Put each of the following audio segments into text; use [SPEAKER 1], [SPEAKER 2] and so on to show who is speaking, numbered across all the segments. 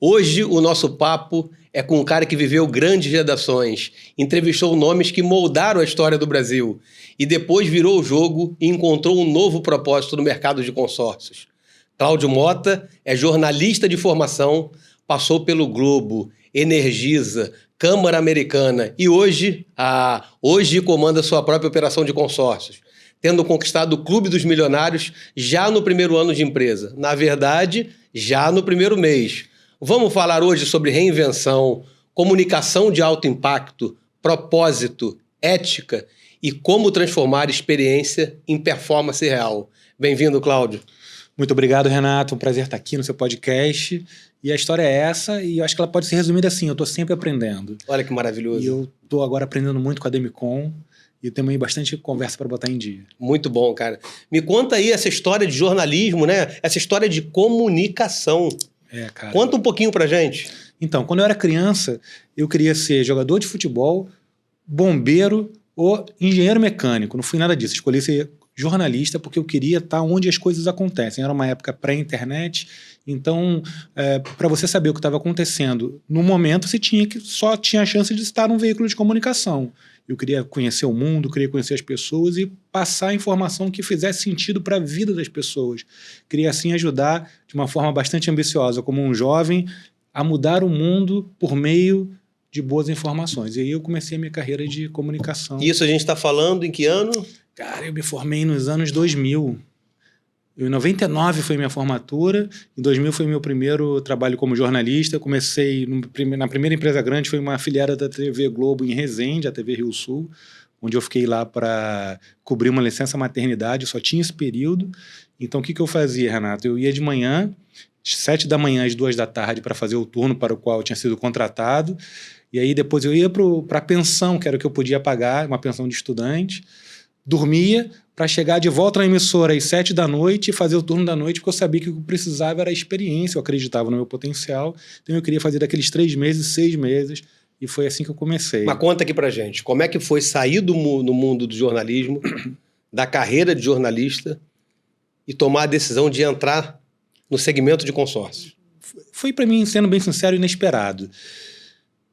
[SPEAKER 1] Hoje o nosso papo é com um cara que viveu grandes redações, entrevistou nomes que moldaram a história do Brasil e depois virou o jogo e encontrou um novo propósito no mercado de consórcios. Cláudio Mota é jornalista de formação, passou pelo Globo, Energisa, Câmara Americana e hoje comanda sua própria operação de consórcios, tendo conquistado o Clube dos Milionários já no primeiro ano de empresa. Na verdade, já no primeiro mês. Vamos falar hoje sobre reinvenção, comunicação de alto impacto, propósito, ética e como transformar experiência em performance real. Bem-vindo, Cláudio.
[SPEAKER 2] Muito obrigado, Renato. Um prazer estar aqui no seu podcast. E a história é essa, e eu acho que ela pode ser resumida assim: eu estou sempre aprendendo.
[SPEAKER 1] Olha que maravilhoso.
[SPEAKER 2] E eu estou agora aprendendo muito com a Demicon e temos aí bastante conversa para botar em dia.
[SPEAKER 1] Muito bom, cara. Me conta aí essa história de jornalismo, né? Essa história de comunicação.
[SPEAKER 2] Cara.
[SPEAKER 1] Conta um pouquinho pra gente.
[SPEAKER 2] Então, quando eu era criança, eu queria ser jogador de futebol, bombeiro ou engenheiro mecânico. Não fui nada disso. Escolhi ser jornalista porque eu queria estar onde as coisas acontecem. Era uma época pré-internet, então, para você saber o que estava acontecendo no momento, você só tinha a chance de estar num veículo de comunicação. Eu queria conhecer o mundo, queria conhecer as pessoas e passar informação que fizesse sentido para a vida das pessoas. Queria, assim, ajudar de uma forma bastante ambiciosa, como um jovem, a mudar o mundo por meio de boas informações. E aí eu comecei a minha carreira de comunicação.
[SPEAKER 1] Isso a gente está falando em que ano?
[SPEAKER 2] Cara, eu me formei nos anos 2000. Em 99 foi minha formatura, em 2000 foi meu primeiro trabalho como jornalista. Eu comecei na primeira empresa grande, foi uma afiliada da TV Globo em Resende, a TV Rio Sul, onde eu fiquei lá para cobrir uma licença maternidade, eu só tinha esse período. Então o que eu fazia, Renato? Eu ia de manhã, 7 da manhã às 2 da tarde, para fazer o turno para o qual eu tinha sido contratado, e aí depois eu ia para a pensão, que era o que eu podia pagar, uma pensão de estudante, dormia para chegar de volta na emissora às 7 da noite e fazer o turno da noite, porque eu sabia que o que eu precisava era experiência, eu acreditava no meu potencial, então eu queria fazer daqueles 3 meses, 6 meses, e foi assim que eu comecei.
[SPEAKER 1] Mas conta aqui pra gente, como é que foi sair no mundo do jornalismo, da carreira de jornalista, e tomar a decisão de entrar no segmento de consórcio?
[SPEAKER 2] Foi para mim, sendo bem sincero, inesperado.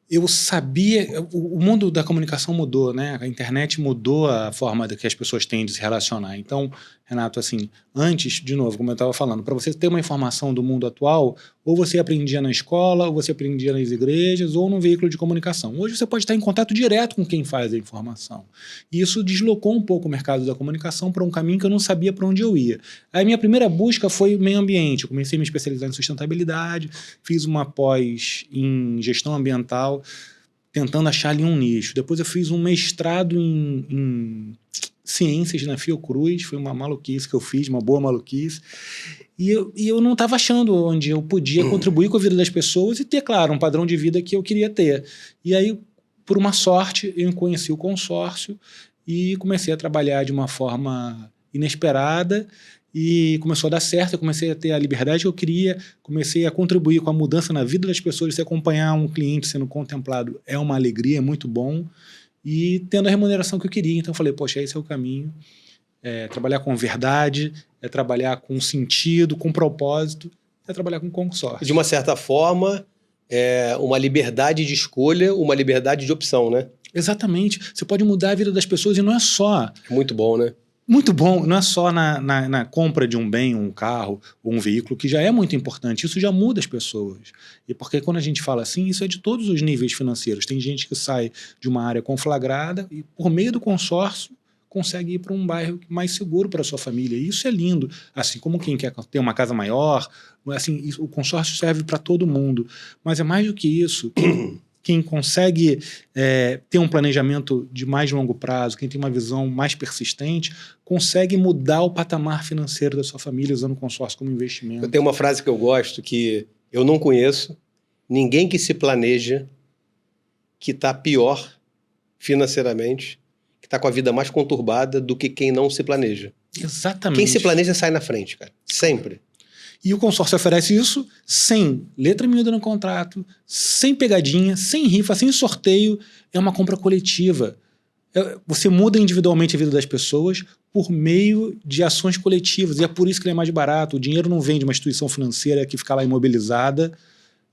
[SPEAKER 2] Eu sabia, o mundo da comunicação mudou, né? A internet mudou a forma que as pessoas têm de se relacionar. Então, Renato, assim, antes, de novo, como eu estava falando, para você ter uma informação do mundo atual, ou você aprendia na escola, ou você aprendia nas igrejas, ou num veículo de comunicação. Hoje você pode estar em contato direto com quem faz a informação. E isso deslocou um pouco o mercado da comunicação para um caminho que eu não sabia para onde eu ia. A minha primeira busca foi meio ambiente. Eu comecei a me especializar em sustentabilidade, fiz uma pós em gestão ambiental, tentando achar ali um nicho. Depois eu fiz um mestrado em ciências na Fiocruz, foi uma maluquice que eu fiz, uma boa maluquice, e eu não estava achando onde eu podia contribuir com a vida das pessoas e ter, claro, um padrão de vida que eu queria ter. E aí, por uma sorte, eu conheci o consórcio e comecei a trabalhar de uma forma inesperada, e começou a dar certo, eu comecei a ter a liberdade que eu queria, comecei a contribuir com a mudança na vida das pessoas. Se acompanhar um cliente sendo contemplado é uma alegria, é muito bom, e tendo a remuneração que eu queria. Então eu falei, poxa, esse é o caminho, trabalhar com verdade, trabalhar com sentido, com propósito, trabalhar com consórcio.
[SPEAKER 1] De uma certa forma, uma liberdade de escolha, uma liberdade de opção, né?
[SPEAKER 2] Exatamente, você pode mudar a vida das pessoas e não é só...
[SPEAKER 1] Muito bom, né?
[SPEAKER 2] Muito bom, não é só na compra de um bem, um carro ou um veículo, que já é muito importante, isso já muda as pessoas. E porque quando a gente fala assim, isso é de todos os níveis financeiros. Tem gente que sai de uma área conflagrada e por meio do consórcio consegue ir para um bairro mais seguro para a sua família. E isso é lindo, assim como quem quer ter uma casa maior, assim, o consórcio serve para todo mundo. Mas é mais do que isso. Quem consegue ter um planejamento de mais longo prazo, quem tem uma visão mais persistente, consegue mudar o patamar financeiro da sua família usando o consórcio como investimento.
[SPEAKER 1] Eu tenho uma frase que eu gosto, que eu não conheço ninguém que se planeja que está pior financeiramente, que está com a vida mais conturbada do que quem não se planeja.
[SPEAKER 2] Exatamente.
[SPEAKER 1] Quem se planeja sai na frente, cara. Sempre.
[SPEAKER 2] E o consórcio oferece isso sem letra miúda no contrato, sem pegadinha, sem rifa, sem sorteio. É uma compra coletiva. Você muda individualmente a vida das pessoas por meio de ações coletivas. E é por isso que ele é mais barato. O dinheiro não vem de uma instituição financeira que fica lá imobilizada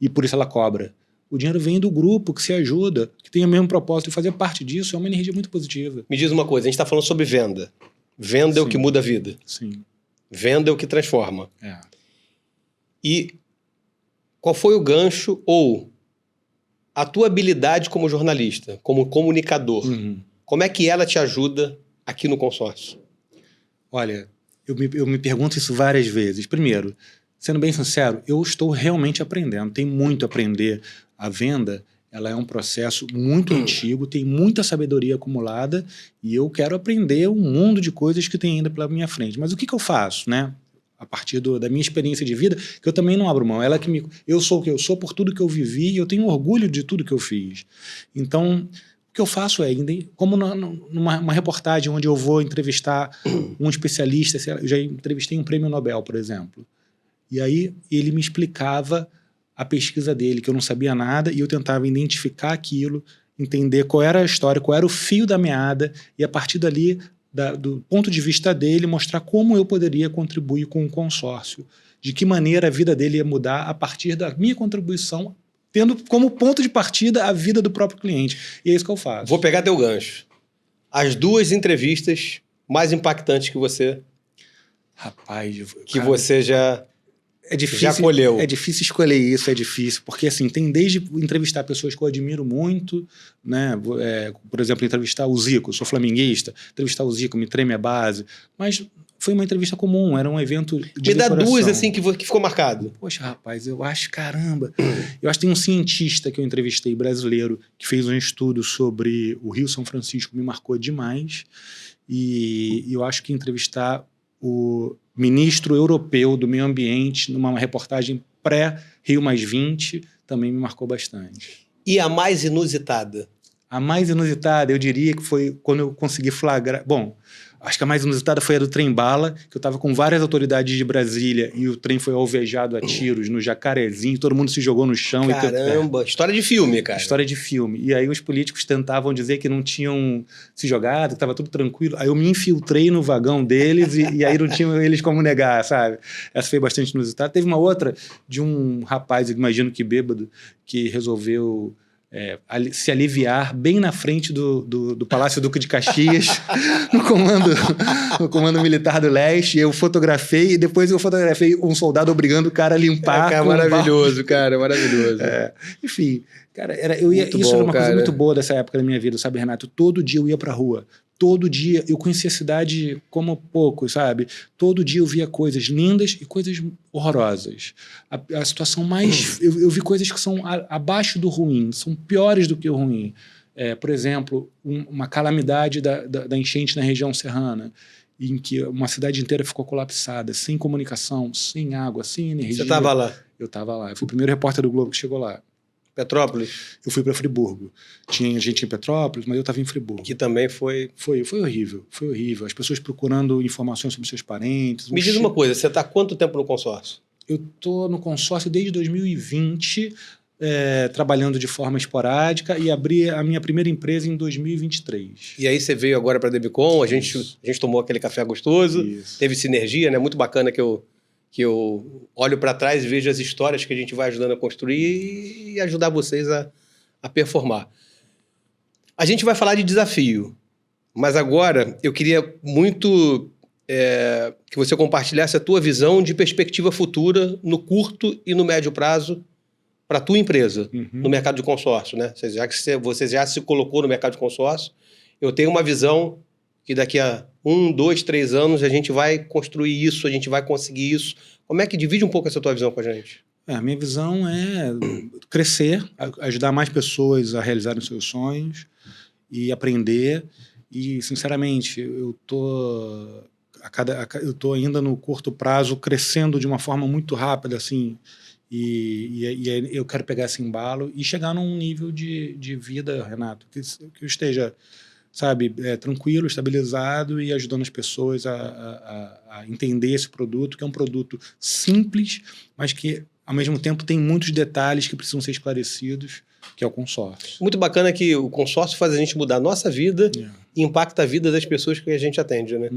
[SPEAKER 2] e por isso ela cobra. O dinheiro vem do grupo que se ajuda, que tem o mesmo propósito, e fazer parte disso é uma energia muito positiva.
[SPEAKER 1] Me diz uma coisa, a gente está falando sobre venda. Venda é o que muda a vida.
[SPEAKER 2] Sim.
[SPEAKER 1] Venda é o que transforma.
[SPEAKER 2] É.
[SPEAKER 1] E qual foi o gancho ou a tua habilidade como jornalista, como comunicador? Como é que ela te ajuda aqui no consórcio?
[SPEAKER 2] Olha, eu me pergunto isso várias vezes. Primeiro, sendo bem sincero, eu estou realmente aprendendo. Tem muito a aprender. A venda, ela é um processo muito antigo, tem muita sabedoria acumulada e eu quero aprender um mundo de coisas que tem ainda pela minha frente. Mas o que eu faço, né? A partir da minha experiência de vida, que eu também não abro mão. Eu sou o que eu sou por tudo que eu vivi e eu tenho orgulho de tudo que eu fiz. Então, o que eu faço é, como numa reportagem onde eu vou entrevistar um especialista, eu já entrevistei um prêmio Nobel, por exemplo. E aí ele me explicava a pesquisa dele, que eu não sabia nada, e eu tentava identificar aquilo, entender qual era a história, qual era o fio da meada, e a partir dali, do ponto de vista dele, mostrar como eu poderia contribuir com o consórcio, de que maneira a vida dele ia mudar a partir da minha contribuição, tendo como ponto de partida a vida do próprio cliente. E é isso que eu faço.
[SPEAKER 1] Vou pegar teu gancho. As 2 entrevistas mais impactantes que você...
[SPEAKER 2] Rapaz...
[SPEAKER 1] Que você já...
[SPEAKER 2] É difícil,
[SPEAKER 1] já colheu.
[SPEAKER 2] É difícil escolher isso, é difícil, porque assim, tem desde entrevistar pessoas que eu admiro muito, né? Por exemplo, entrevistar o Zico, eu sou flamenguista, entrevistar o Zico, me treme a base, mas foi uma entrevista comum, era um evento de
[SPEAKER 1] Me dá
[SPEAKER 2] decoração.
[SPEAKER 1] 2 assim que ficou marcado.
[SPEAKER 2] Poxa, rapaz, eu acho, caramba, eu acho que tem um cientista que eu entrevistei, brasileiro, que fez um estudo sobre o Rio São Francisco, me marcou demais, e eu acho que entrevistar o ministro europeu do meio ambiente numa reportagem pré-Rio+20 também me marcou bastante.
[SPEAKER 1] E a mais inusitada?
[SPEAKER 2] A mais inusitada, eu diria que foi quando eu consegui flagrar... Bom, acho que a mais inusitada foi a do trem-bala, que eu estava com várias autoridades de Brasília e o trem foi alvejado a tiros no Jacarezinho, todo mundo se jogou no chão.
[SPEAKER 1] Caramba, história de filme, cara.
[SPEAKER 2] História de filme. E aí os políticos tentavam dizer que não tinham se jogado, que estava tudo tranquilo. Aí eu me infiltrei no vagão deles e aí não tinham eles como negar, sabe? Essa foi bastante inusitada. Teve uma outra de um rapaz, imagino que bêbado, que resolveu... se aliviar bem na frente do Palácio Duque de Caxias, no comando militar do leste. Eu fotografei e depois eu fotografei um soldado obrigando o cara a limpar.
[SPEAKER 1] Cara, maravilhoso, cara, maravilhoso.
[SPEAKER 2] Enfim, cara, isso era uma coisa muito boa dessa época da minha vida, sabe, Renato? Todo dia eu ia pra rua. Todo dia eu conhecia a cidade como pouco, sabe? Todo dia eu via coisas lindas e coisas horrorosas. A situação mais... Eu vi coisas que são abaixo do ruim, são piores do que o ruim. Por exemplo, uma calamidade da enchente na região serrana, em que uma cidade inteira ficou colapsada, sem comunicação, sem água, sem energia.
[SPEAKER 1] Você estava lá?
[SPEAKER 2] Eu estava lá. Eu fui o primeiro repórter do Globo que chegou lá.
[SPEAKER 1] Petrópolis?
[SPEAKER 2] Eu fui para Friburgo. Tinha gente em Petrópolis, mas eu estava em Friburgo.
[SPEAKER 1] Que também foi...
[SPEAKER 2] Foi horrível, foi horrível. As pessoas procurando informações sobre seus parentes.
[SPEAKER 1] Me diz uma coisa, você está há quanto tempo no consórcio?
[SPEAKER 2] Eu estou no consórcio desde 2020, trabalhando de forma esporádica e abri a minha primeira empresa em 2023.
[SPEAKER 1] E aí você veio agora para a Debicon, a gente tomou aquele café gostoso, teve sinergia, né? Muito bacana que eu olho para trás e vejo as histórias que a gente vai ajudando a construir e ajudar vocês a performar. A gente vai falar de desafio, mas agora eu queria muito que você compartilhasse a tua visão de perspectiva futura no curto e no médio prazo para a tua empresa, no mercado de consórcio, né? Já que você já se colocou no mercado de consórcio, eu tenho uma visão que daqui a 1, 2, 3 anos a gente vai construir isso, a gente vai conseguir isso. Como é que divide um pouco essa tua visão com a gente?
[SPEAKER 2] A minha visão é crescer, ajudar mais pessoas a realizarem seus sonhos e aprender. E, sinceramente, eu tô ainda no curto prazo crescendo de uma forma muito rápida, assim, e eu quero pegar esse embalo e chegar num nível de vida, Renato, que eu esteja... sabe, tranquilo, estabilizado e ajudando as pessoas a entender esse produto, que é um produto simples, mas que, ao mesmo tempo, tem muitos detalhes que precisam ser esclarecidos, que é o consórcio.
[SPEAKER 1] Muito bacana que o consórcio faz a gente mudar a nossa vida e impacta a vida das pessoas que a gente atende, né?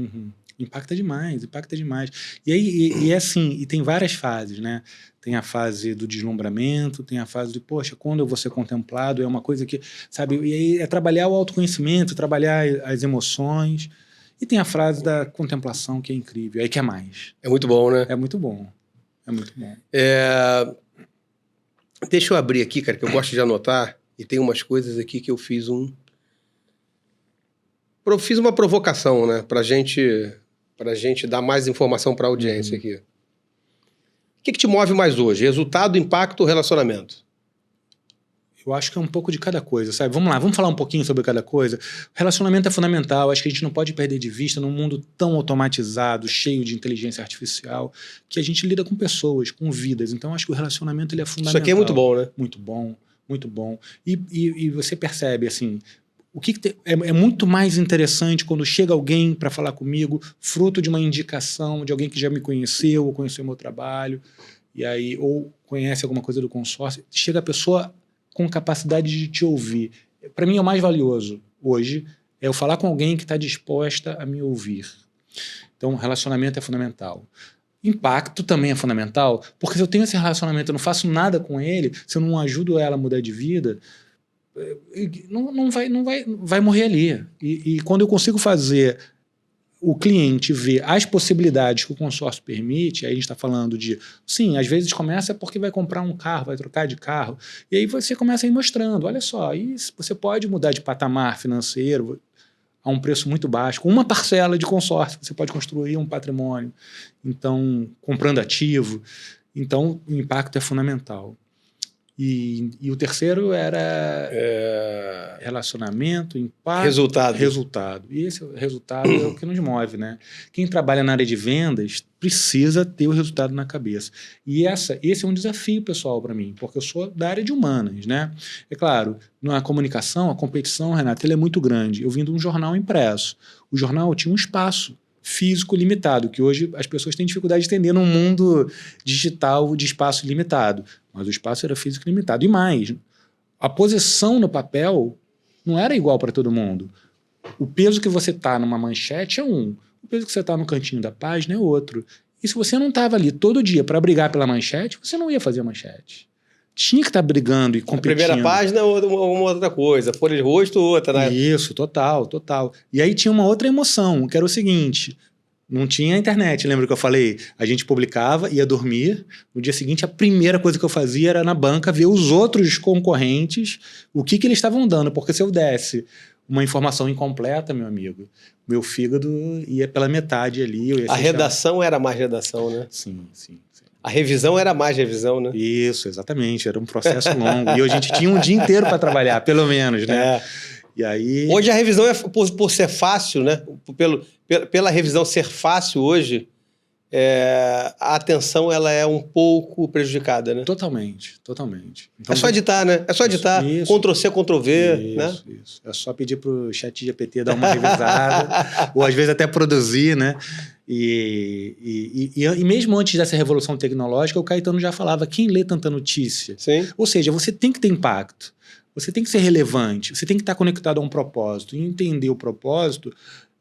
[SPEAKER 2] Impacta demais, impacta demais. E aí, é assim, e tem várias fases, né? Tem a fase do deslumbramento, tem a fase de, poxa, quando eu vou ser contemplado, é uma coisa que, sabe? E aí é trabalhar o autoconhecimento, trabalhar as emoções. E tem a frase da contemplação, que é incrível, aí que é mais.
[SPEAKER 1] É muito bom, né?
[SPEAKER 2] É muito bom, é muito bom.
[SPEAKER 1] Deixa eu abrir aqui, cara, que eu gosto de anotar, e tem umas coisas aqui que eu fiz fiz uma provocação, né, pra gente dar mais informação pra audiência aqui. O que te move mais hoje? Resultado, impacto ou relacionamento?
[SPEAKER 2] Eu acho que é um pouco de cada coisa, sabe? Vamos lá, vamos falar um pouquinho sobre cada coisa. O relacionamento é fundamental, acho que a gente não pode perder de vista num mundo tão automatizado, cheio de inteligência artificial, que a gente lida com pessoas, com vidas. Então, acho que o relacionamento ele é fundamental.
[SPEAKER 1] Isso aqui é muito bom, né?
[SPEAKER 2] Muito bom, muito bom. E você percebe, assim, é muito mais interessante quando chega alguém para falar comigo, fruto de uma indicação de alguém que já me conheceu, ou conheceu meu trabalho, e aí, ou conhece alguma coisa do consórcio, chega a pessoa com capacidade de te ouvir. Para mim, é o mais valioso hoje é eu falar com alguém que está disposta a me ouvir. Então, relacionamento é fundamental. Impacto também é fundamental, porque se eu tenho esse relacionamento, eu não faço nada com ele, se eu não ajudo ela a mudar de vida, vai morrer ali. E quando eu consigo fazer o cliente ver as possibilidades que o consórcio permite, aí a gente está falando de, sim, às vezes começa porque vai comprar um carro, vai trocar de carro, e aí você começa a ir mostrando, olha só, isso, você pode mudar de patamar financeiro a um preço muito baixo, com uma parcela de consórcio, você pode construir um patrimônio, então, comprando ativo, então o impacto é fundamental. E o terceiro era relacionamento, impacto, resultado. E esse resultado é o que nos move, né? Quem trabalha na área de vendas precisa ter o resultado na cabeça. E esse é um desafio pessoal para mim, porque eu sou da área de humanas, né? É claro, na comunicação, a competição, Renato, ela é muito grande. Eu vim de um jornal impresso. O jornal tinha um espaço físico limitado, que hoje as pessoas têm dificuldade de entender num mundo digital de espaço limitado. Mas o espaço era físico limitado. E mais, a posição no papel não era igual para todo mundo. O peso que você está numa manchete é um, o peso que você está no cantinho da página é outro. E se você não estava ali todo dia para brigar pela manchete, você não ia fazer a manchete. Tinha que estar brigando e competindo.
[SPEAKER 1] A primeira página uma outra coisa, folha de rosto outra, né?
[SPEAKER 2] Isso, total. E aí tinha uma outra emoção, que era o seguinte, não tinha internet, lembra que eu falei? A gente publicava, ia dormir, no dia seguinte a primeira coisa que eu fazia era na banca ver os outros concorrentes, o que eles estavam dando, porque se eu desse uma informação incompleta, meu amigo, meu fígado ia pela metade ali.
[SPEAKER 1] A redação era mais redação, né?
[SPEAKER 2] Sim.
[SPEAKER 1] A revisão era mais revisão, né?
[SPEAKER 2] Isso, exatamente. Era um processo longo. E a gente tinha um dia inteiro para trabalhar, pelo menos, né? E aí...
[SPEAKER 1] Hoje a revisão, por ser fácil, né? Pela revisão ser fácil hoje, a atenção ela é um pouco prejudicada, né?
[SPEAKER 2] Totalmente. Então,
[SPEAKER 1] é só editar, né? É só editar.
[SPEAKER 2] Isso.
[SPEAKER 1] Ctrl+C, Ctrl+V, né?
[SPEAKER 2] Isso. É só pedir para o ChatGPT dar uma revisada, ou às vezes até produzir, né? E mesmo antes dessa revolução tecnológica, o Caetano já falava, quem lê tanta notícia?
[SPEAKER 1] Sim.
[SPEAKER 2] Ou seja, você tem que ter impacto, você tem que ser relevante, você tem que estar conectado a um propósito. E entender o propósito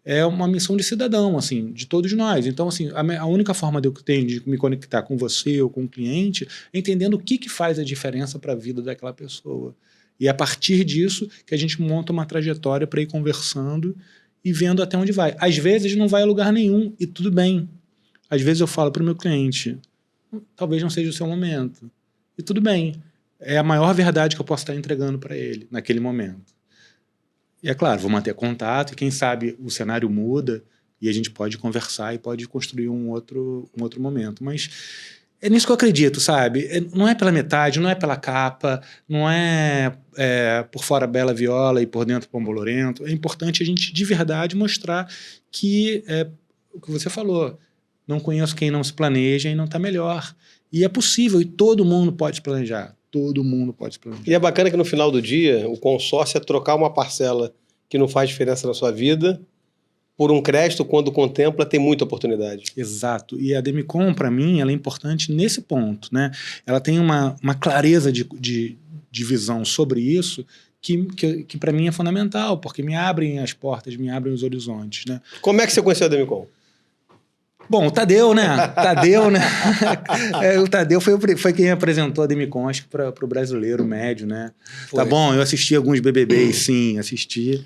[SPEAKER 2] é uma missão de cidadão, assim, de todos nós. Então, assim, a única forma que eu tenho de me conectar com você ou com o cliente é entendendo o que faz a diferença para a vida daquela pessoa. E é a partir disso que a gente monta uma trajetória para ir conversando e vendo até onde vai. Às vezes não vai a lugar nenhum e tudo bem. Às vezes eu falo para o meu cliente, talvez não seja o seu momento. E tudo bem. É a maior verdade que eu posso estar entregando para ele naquele momento. E é claro, vou manter contato e quem sabe o cenário muda e a gente pode conversar e pode construir um outro momento. Mas é nisso que eu acredito, sabe? Não é pela metade, não é pela capa, não é por fora bela viola e por dentro pão bolorento. É importante a gente de verdade mostrar que o que você falou, não conheço quem não se planeja e não está melhor. E é possível e todo mundo pode se planejar. Todo mundo pode se planejar.
[SPEAKER 1] E é bacana que no final do dia o consórcio é trocar uma parcela que não faz diferença na sua vida por um crédito quando contempla tem muita oportunidade.
[SPEAKER 2] Exato. E a Demicon, para mim, ela é importante nesse ponto, né? Ela tem uma clareza de visão sobre isso que para mim é fundamental, porque me abrem as portas, me abrem os horizontes, né?
[SPEAKER 1] Como é que você conheceu a Demicon?
[SPEAKER 2] Bom, o Tadeu, né? Tadeu, né? O Tadeu foi quem apresentou a Demicon, acho que para o brasileiro médio, né?
[SPEAKER 1] Foi.
[SPEAKER 2] Tá bom, eu assisti alguns BBBs, sim, assisti.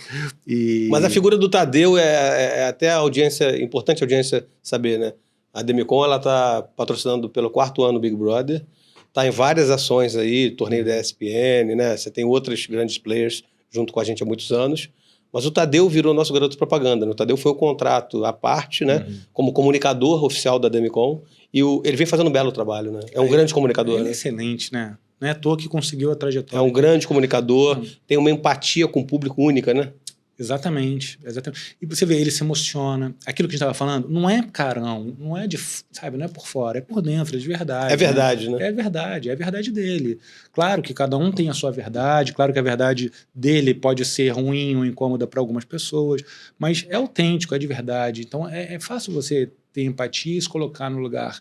[SPEAKER 1] Mas a figura do Tadeu é até a audiência, importante a audiência saber, né? A Demicon, ela tá patrocinando pelo 4º ano o Big Brother, tá em várias ações aí, torneio da ESPN, né? Você tem outros grandes players junto com a gente há muitos anos. Mas o Tadeu virou nosso garoto de propaganda, né? O Tadeu foi o contrato à parte, né? Como comunicador oficial da Demicon. E ele vem fazendo um belo trabalho, né? É um grande comunicador,
[SPEAKER 2] Ele é
[SPEAKER 1] né?
[SPEAKER 2] excelente, né? Não é à toa que conseguiu a trajetória.
[SPEAKER 1] É um grande comunicador, tem uma empatia com o público única, né?
[SPEAKER 2] Exatamente, exatamente. E você vê, ele se emociona. Aquilo que a gente estava falando, não é carão, não é sabe, não é por fora, é por dentro, é de verdade.
[SPEAKER 1] É verdade, né?
[SPEAKER 2] É a verdade dele. Claro que cada um tem a sua verdade, claro que a verdade dele pode ser ruim ou incômoda para algumas pessoas, mas é autêntico, é de verdade. Então é fácil você ter empatia e se colocar no lugar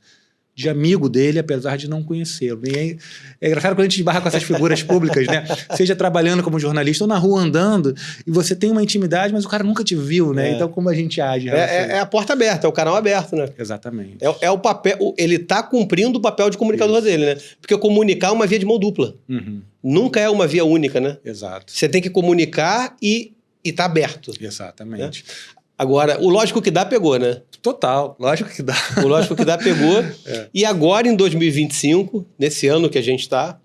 [SPEAKER 2] de amigo dele, apesar de não conhecê-lo. E é engraçado quando a gente esbarra com essas figuras públicas, né? Seja trabalhando como jornalista ou na rua andando, e você tem uma intimidade, mas o cara nunca te viu, né? Então, como a gente age?
[SPEAKER 1] É a porta aberta, é o canal aberto, né?
[SPEAKER 2] Exatamente.
[SPEAKER 1] É o papel, ele tá cumprindo o papel de comunicador dele, né? Porque comunicar é uma via de mão dupla. Nunca é uma via única, né?
[SPEAKER 2] Exato.
[SPEAKER 1] Você tem que comunicar e tá aberto.
[SPEAKER 2] Exatamente.
[SPEAKER 1] Né? Agora, o lógico que dá, pegou, né?
[SPEAKER 2] Total, lógico que dá.
[SPEAKER 1] O lógico que dá, pegou. E agora, em 2025, nesse ano que a gente está,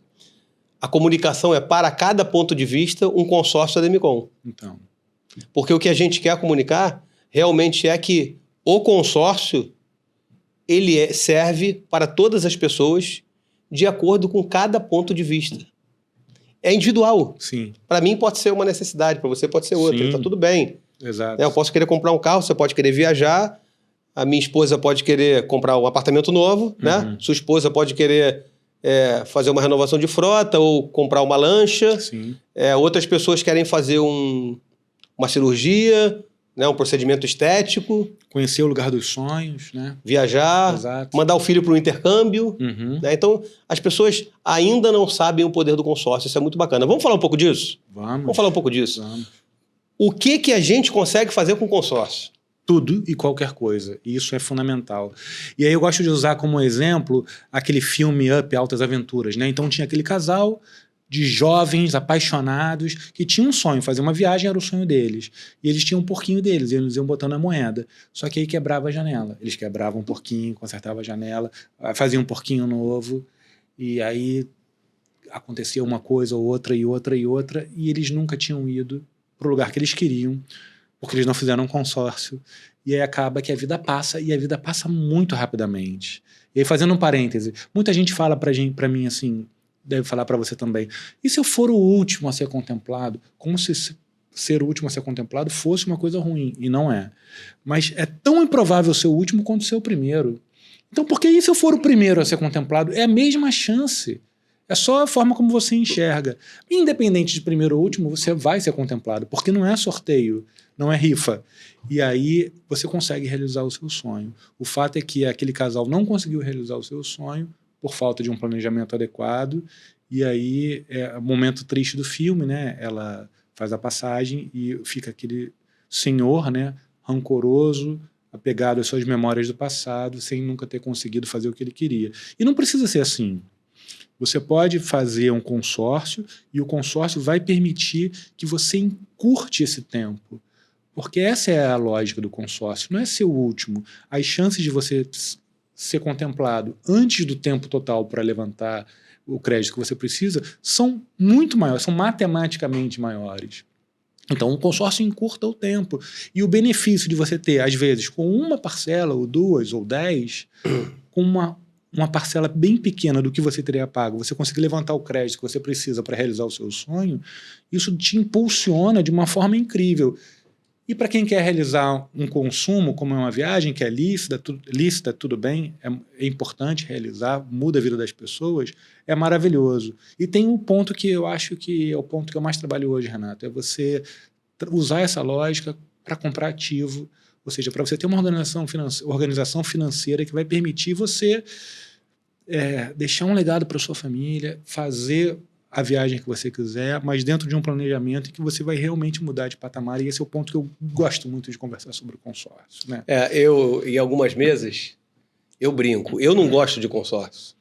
[SPEAKER 1] a comunicação é para cada ponto de vista um consórcio da Demicon.
[SPEAKER 2] Então.
[SPEAKER 1] Porque o que a gente quer comunicar realmente é que o consórcio ele serve para todas as pessoas de acordo com cada ponto de vista. É individual.
[SPEAKER 2] Sim.
[SPEAKER 1] Para mim pode ser uma necessidade, para você pode ser outra. Está tudo bem.
[SPEAKER 2] Exato.
[SPEAKER 1] Eu posso querer comprar um carro, você pode querer viajar, a minha esposa pode querer comprar um apartamento novo, né? Sua esposa pode querer fazer uma renovação de frota ou comprar uma lancha.
[SPEAKER 2] Sim.
[SPEAKER 1] Outras pessoas querem fazer uma cirurgia, né? Um procedimento estético.
[SPEAKER 2] Conhecer o lugar dos sonhos, né?
[SPEAKER 1] Viajar,
[SPEAKER 2] Exato.
[SPEAKER 1] mandar o filho para o intercâmbio. Né? Então, as pessoas ainda não sabem o poder do consórcio. Isso é muito bacana. Vamos falar um pouco disso?
[SPEAKER 2] Vamos
[SPEAKER 1] falar um pouco disso.
[SPEAKER 2] Vamos.
[SPEAKER 1] O que a gente consegue fazer com o consórcio?
[SPEAKER 2] Tudo e qualquer coisa. E isso é fundamental. E aí eu gosto de usar como exemplo aquele filme Up, Altas Aventuras, né? Então tinha aquele casal de jovens apaixonados que tinham um sonho, fazer uma viagem era o sonho deles. E eles tinham um porquinho deles, eles iam botando a moeda. Só que aí quebrava a janela. Eles quebravam um porquinho, consertavam a janela, faziam um porquinho novo, e aí acontecia uma coisa ou outra e outra e outra, e eles nunca tinham ido para o lugar que eles queriam, porque eles não fizeram um consórcio. E aí acaba que a vida passa, e a vida passa muito rapidamente. E aí, fazendo um parêntese, muita gente fala para mim assim, deve falar para você também, e se eu for o último a ser contemplado? Como se ser o último a ser contemplado fosse uma coisa ruim, e não é. Mas é tão improvável ser o último quanto ser o primeiro. Então, por que e se eu for o primeiro a ser contemplado? É a mesma chance. É só a forma como você enxerga. Independente de primeiro ou último, você vai ser contemplado, porque não é sorteio, não é rifa. E aí você consegue realizar o seu sonho. O fato é que aquele casal não conseguiu realizar o seu sonho por falta de um planejamento adequado, e aí é o momento triste do filme, né? Ela faz a passagem e fica aquele senhor, né, rancoroso, apegado às suas memórias do passado, sem nunca ter conseguido fazer o que ele queria. E não precisa ser assim. Você pode fazer um consórcio e o consórcio vai permitir que você encurte esse tempo. Porque essa é a lógica do consórcio, não é ser o último. As chances de você ser contemplado antes do tempo total para levantar o crédito que você precisa são muito maiores, são matematicamente maiores. Então, o consórcio encurta o tempo. E o benefício de você ter, às vezes, com uma parcela, ou 2, ou 10, com uma parcela bem pequena do que você teria pago, você conseguir levantar o crédito que você precisa para realizar o seu sonho, isso te impulsiona de uma forma incrível. E para quem quer realizar um consumo, como é uma viagem, que é lícita, tudo bem, é importante realizar, muda a vida das pessoas, é maravilhoso. E tem um ponto que eu acho que é o ponto que eu mais trabalho hoje, Renato, é você usar essa lógica para comprar ativo, ou seja, para você ter uma organização financeira que vai permitir você deixar um legado para sua família, fazer a viagem que você quiser, mas dentro de um planejamento em que você vai realmente mudar de patamar. E esse é o ponto que eu gosto muito de conversar sobre o consórcio, né?
[SPEAKER 1] Eu, em algumas mesas, eu brinco. Eu não gosto de consórcio.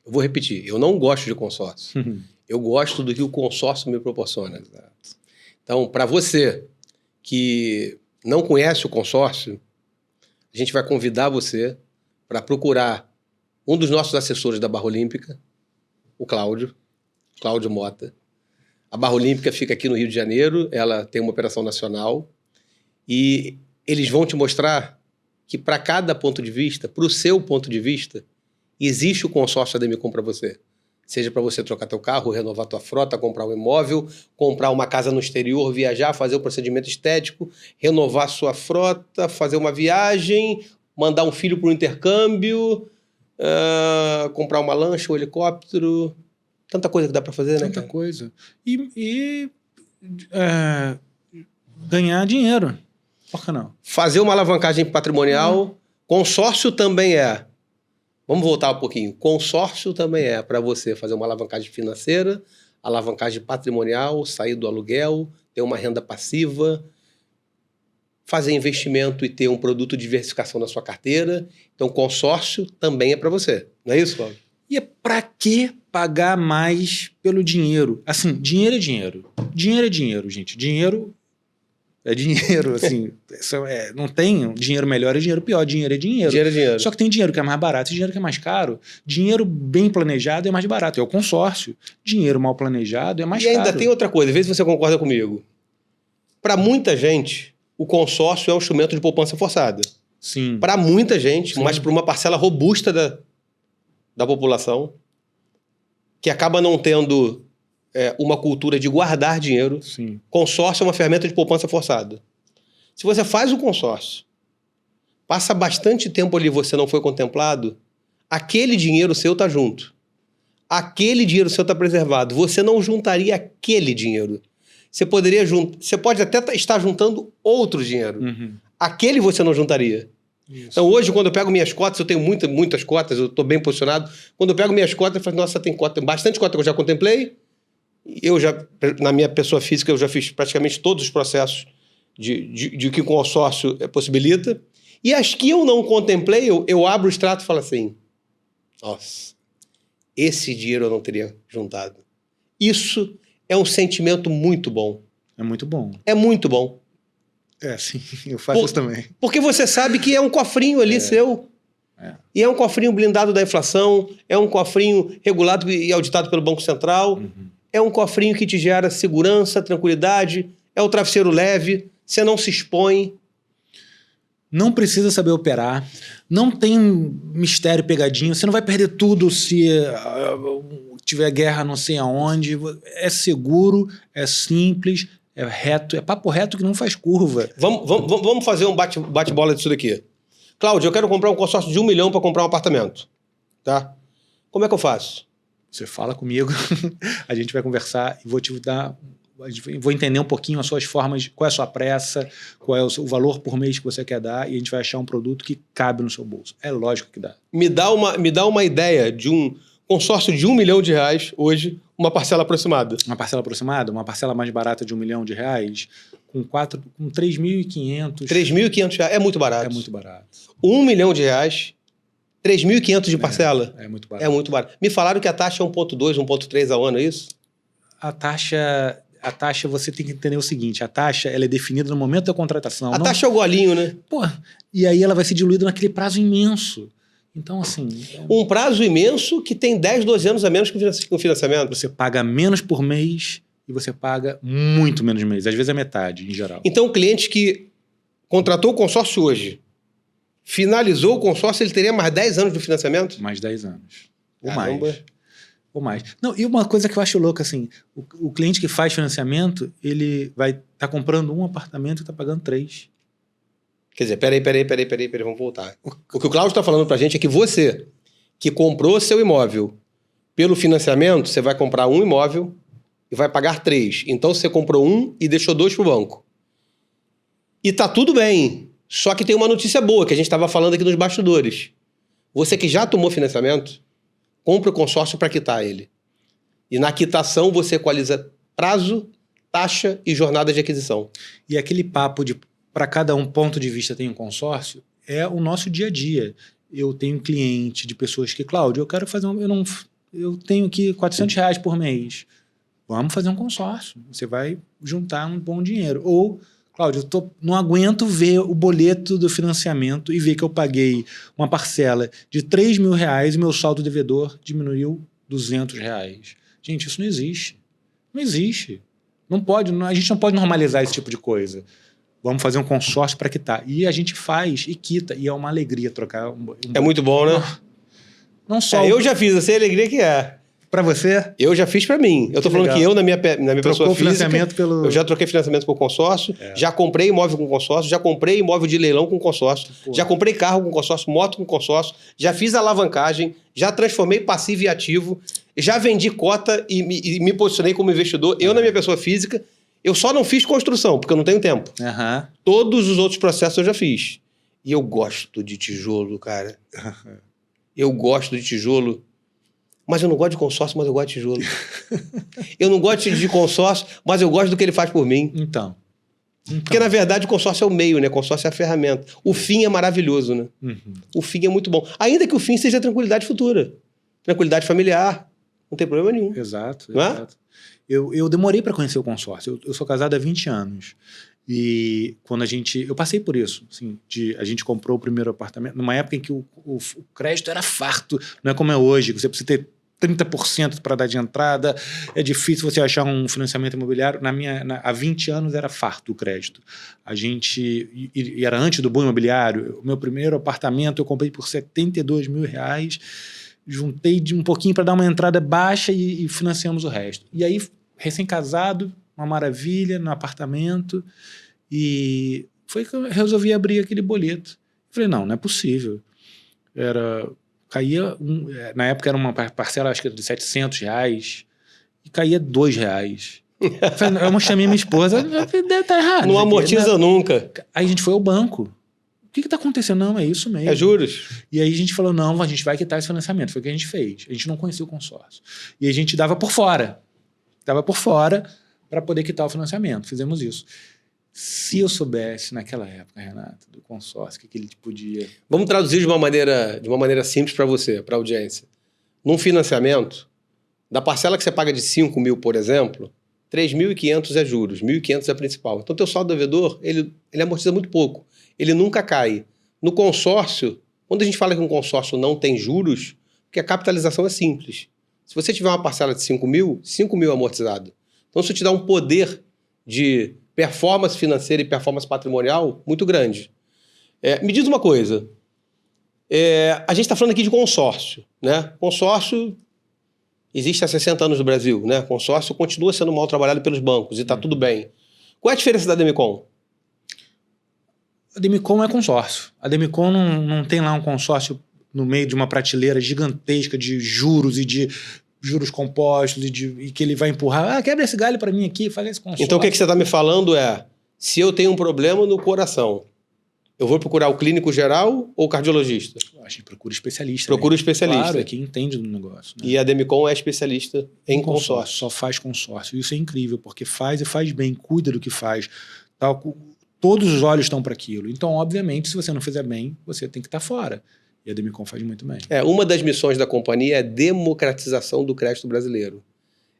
[SPEAKER 1] Eu vou repetir. Eu não gosto de consórcio. Eu gosto do que o consórcio me proporciona. Então, para você que não conhece o consórcio, a gente vai convidar você para procurar um dos nossos assessores da Barra Olímpica, o Cláudio Mota. A Barra Olímpica fica aqui no Rio de Janeiro, ela tem uma operação nacional e eles vão te mostrar que para cada ponto de vista, para o seu ponto de vista, existe o consórcio Ademicon para você. Seja para você trocar teu carro, renovar tua frota, comprar um imóvel, comprar uma casa no exterior, viajar, fazer um procedimento estético, renovar sua frota, fazer uma viagem, mandar um filho para o intercâmbio, comprar uma lancha, um helicóptero, tanta coisa que dá para fazer, né?
[SPEAKER 2] Tanta coisa. E ganhar dinheiro. Por que não?
[SPEAKER 1] Fazer uma alavancagem patrimonial, consórcio também é. Vamos voltar um pouquinho. Consórcio também é para você fazer uma alavancagem financeira, alavancagem patrimonial, sair do aluguel, ter uma renda passiva, fazer investimento e ter um produto de diversificação na sua carteira. Então, consórcio também é para você. Não é isso, Cláudio?
[SPEAKER 2] E é para que pagar mais pelo dinheiro? Assim, dinheiro é dinheiro. Dinheiro é dinheiro, gente. Dinheiro é dinheiro, assim. Não tem dinheiro melhor e dinheiro pior. Dinheiro é dinheiro.
[SPEAKER 1] Dinheiro é dinheiro.
[SPEAKER 2] Só que tem dinheiro que é mais barato e dinheiro que é mais caro. Dinheiro bem planejado é mais barato. É o consórcio. Dinheiro mal planejado é mais caro.
[SPEAKER 1] E ainda tem outra coisa. Vê se você concorda comigo. Para muita gente, o consórcio é um instrumento de poupança forçada.
[SPEAKER 2] Sim.
[SPEAKER 1] Para muita gente,
[SPEAKER 2] Sim.
[SPEAKER 1] mas para uma parcela robusta da população, que acaba não tendo uma cultura de guardar dinheiro.
[SPEAKER 2] Sim.
[SPEAKER 1] Consórcio é uma ferramenta de poupança forçada. Se você faz o consórcio, passa bastante tempo ali e você não foi contemplado, aquele dinheiro seu está junto. Aquele dinheiro seu está preservado. Você não juntaria aquele dinheiro. Você pode até estar juntando outro dinheiro.
[SPEAKER 2] Uhum.
[SPEAKER 1] Aquele você não juntaria.
[SPEAKER 2] Isso.
[SPEAKER 1] Então hoje, quando eu pego minhas cotas, eu tenho muitas cotas, eu estou bem posicionado. Quando eu pego minhas cotas, eu falo, nossa, tem bastante cota que eu já contemplei. Na minha pessoa física, eu já fiz praticamente todos os processos de que o consórcio possibilita. E as que eu não contemplei, eu abro o extrato e falo assim, nossa, esse dinheiro eu não teria juntado. Isso é um sentimento muito bom.
[SPEAKER 2] É muito bom.
[SPEAKER 1] É muito bom.
[SPEAKER 2] Sim, eu faço isso também.
[SPEAKER 1] Porque você sabe que é um cofrinho ali seu. E é um cofrinho blindado da inflação, é um cofrinho regulado e auditado pelo Banco Central, é um cofrinho que te gera segurança, tranquilidade, é o travesseiro leve, você não se expõe.
[SPEAKER 2] Não precisa saber operar, não tem mistério pegadinho, você não vai perder tudo se tiver guerra não sei aonde. É seguro, é simples, é reto, é papo reto que não faz curva.
[SPEAKER 1] Vamos fazer um bate-bola disso daqui. Cláudio, eu quero comprar um consórcio de 1 milhão para comprar um apartamento. Tá? Como é que eu faço?
[SPEAKER 2] Você fala comigo, a gente vai conversar e vou te dar... Vou entender um pouquinho as suas formas, qual é a sua pressa, qual é o valor por mês que você quer dar, e a gente vai achar um produto que cabe no seu bolso. É lógico que dá.
[SPEAKER 1] Me dá uma ideia de um consórcio de R$1 milhão hoje, uma parcela aproximada.
[SPEAKER 2] Uma parcela aproximada? Uma parcela mais barata de R$1 milhão, com 3.500.
[SPEAKER 1] R$3.500 é muito barato.
[SPEAKER 2] É muito barato.
[SPEAKER 1] R$1 milhão, R$3.500 de parcela.
[SPEAKER 2] É muito barato.
[SPEAKER 1] É muito barato. Me falaram que a taxa é 1,2, 1,3 ao ano, é isso?
[SPEAKER 2] A taxa, você tem que entender o seguinte, a taxa ela é definida no momento da contratação.
[SPEAKER 1] A taxa é o golinho, né?
[SPEAKER 2] Pô, e aí ela vai ser diluída naquele prazo imenso. Então, assim...
[SPEAKER 1] Um prazo imenso que tem 10, 12 anos a menos que o financiamento.
[SPEAKER 2] Você paga menos por mês e você paga muito menos mês. Às vezes é metade, em geral.
[SPEAKER 1] Então, o cliente que contratou o consórcio hoje, finalizou o consórcio, ele teria mais 10 anos de financiamento?
[SPEAKER 2] Mais 10 anos. Ou
[SPEAKER 1] Caramba.
[SPEAKER 2] mais. Ou mais. Não, e uma coisa que eu acho louca, assim, o cliente que faz financiamento, ele vai estar comprando um apartamento e está pagando 3.
[SPEAKER 1] Quer dizer, peraí, vamos voltar. O que o Cláudio está falando para a gente é que você, que comprou seu imóvel pelo financiamento, você vai comprar um imóvel e vai pagar 3. Então, você comprou um e deixou 2 para o banco. E tá tudo bem. Só que tem uma notícia boa, que a gente estava falando aqui nos bastidores. Você que já tomou financiamento, compra o consórcio para quitar ele. E na quitação você equaliza prazo, taxa e jornada de aquisição.
[SPEAKER 2] E aquele papo de para cada ponto de vista tem um consórcio é o nosso dia a dia. Eu tenho cliente de pessoas que, Cláudio, eu quero fazer eu tenho aqui R$400 por mês. Vamos fazer um consórcio. Você vai juntar um bom dinheiro. Ou, Cláudio, não aguento ver o boleto do financiamento e ver que eu paguei uma parcela de R$3.000 e meu saldo devedor diminuiu R$200. Gente, isso não existe. Não existe. Não pode, a gente não pode normalizar esse tipo de coisa. Vamos fazer um consórcio para quitar. E a gente faz e quita. E é uma alegria trocar
[SPEAKER 1] É muito bom, né?
[SPEAKER 2] Não só...
[SPEAKER 1] eu já fiz, assim, a alegria que é.
[SPEAKER 2] Para você?
[SPEAKER 1] Eu já fiz para mim. Eu tô falando que eu, na minha pessoa física, eu já troquei financiamento por consórcio, já comprei imóvel com consórcio, já comprei imóvel de leilão com consórcio, já comprei carro com consórcio, moto com consórcio, já fiz alavancagem, já transformei passivo e ativo, já vendi cota e me posicionei como investidor. Eu, na minha pessoa física, eu só não fiz construção, porque eu não tenho tempo. Todos os outros processos eu já fiz. E eu gosto de tijolo, cara. Eu gosto de tijolo. Mas eu não gosto de consórcio, mas eu gosto de tijolo. Eu não gosto de consórcio, mas eu gosto do que ele faz por mim.
[SPEAKER 2] Então.
[SPEAKER 1] Porque, na verdade, o consórcio é o meio, né? O consórcio é a ferramenta. O fim é maravilhoso, né? O fim é muito bom. Ainda que o fim seja tranquilidade futura. Tranquilidade familiar. Não tem problema nenhum.
[SPEAKER 2] Exato.
[SPEAKER 1] Não
[SPEAKER 2] exato. Eu demorei para conhecer o consórcio. Eu sou casado há 20 anos. E quando eu passei por isso, assim, a gente comprou o primeiro apartamento numa época em que o crédito era farto, não é como é hoje, que você precisa ter 30% para dar de entrada, é difícil você achar um financiamento imobiliário. Há 20 anos era farto o crédito. E era antes do boom imobiliário. O meu primeiro apartamento eu comprei por R$72.000, juntei de um pouquinho para dar uma entrada baixa e financiamos o resto. E aí, recém-casado, uma maravilha no apartamento, e foi que eu resolvi abrir aquele boleto. Falei, não é possível. Na época era uma parcela, acho que de R$700, e caía R$2. Eu chamei minha esposa, deve estar errado.
[SPEAKER 1] Não amortiza nunca.
[SPEAKER 2] Aí a gente foi ao banco. O que está acontecendo? Não, é isso mesmo.
[SPEAKER 1] É juros.
[SPEAKER 2] E aí a gente falou, não, a gente vai quitar esse financiamento. Foi o que a gente fez. A gente não conhecia o consórcio. E a gente dava por fora. Para poder quitar o financiamento. Fizemos isso. Se eu soubesse naquela época, Renato, do consórcio, que ele podia...
[SPEAKER 1] Vamos traduzir de uma maneira simples para você, para a audiência. Num financiamento, da parcela que você paga de 5 mil, por exemplo, 3.500 é juros, 1.500 é principal. Então, teu saldo devedor, ele amortiza muito pouco. Ele nunca cai. No consórcio, quando a gente fala que um consórcio não tem juros, porque a capitalização é simples. Se você tiver uma parcela de 5 mil é amortizado. Então, isso te dá um poder de performance financeira e performance patrimonial muito grande. Me diz uma coisa. A gente está falando aqui de consórcio, né? Consórcio existe há 60 anos no Brasil, né? Consórcio continua sendo mal trabalhado pelos bancos e está tudo bem. Qual é a diferença da Demicon?
[SPEAKER 2] A Demicon é consórcio. A Demicon não tem lá um consórcio no meio de uma prateleira gigantesca de juros e de juros compostos e que ele vai empurrar. Quebra esse galho para mim aqui, faz esse consórcio.
[SPEAKER 1] Então o que você está me falando se eu tenho um problema no coração, eu vou procurar o clínico geral ou o cardiologista?
[SPEAKER 2] A gente procura especialista.
[SPEAKER 1] Procura o especialista.
[SPEAKER 2] Claro, é quem entende do negócio. Né?
[SPEAKER 1] E a Demicon é especialista em consórcio.
[SPEAKER 2] Só faz consórcio. Isso é incrível, porque faz e faz bem, cuida do que faz. Todos os olhos estão para aquilo. Então, obviamente, se você não fizer bem, você tem que estar fora. E a Demicon faz muito bem.
[SPEAKER 1] Uma das missões da companhia é a democratização do crédito brasileiro.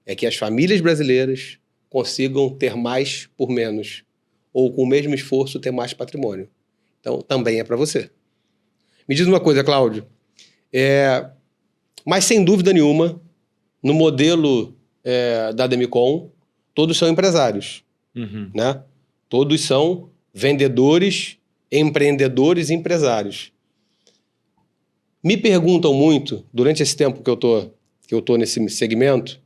[SPEAKER 1] É que as famílias brasileiras consigam ter mais por menos. Ou com o mesmo esforço ter mais patrimônio. Então, também é para você. Me diz uma coisa, Cláudio. Mas, sem dúvida nenhuma, no modelo da Demicon, todos são empresários. Né? Todos são vendedores, empreendedores e empresários. Me perguntam muito, durante esse tempo que eu tô nesse segmento,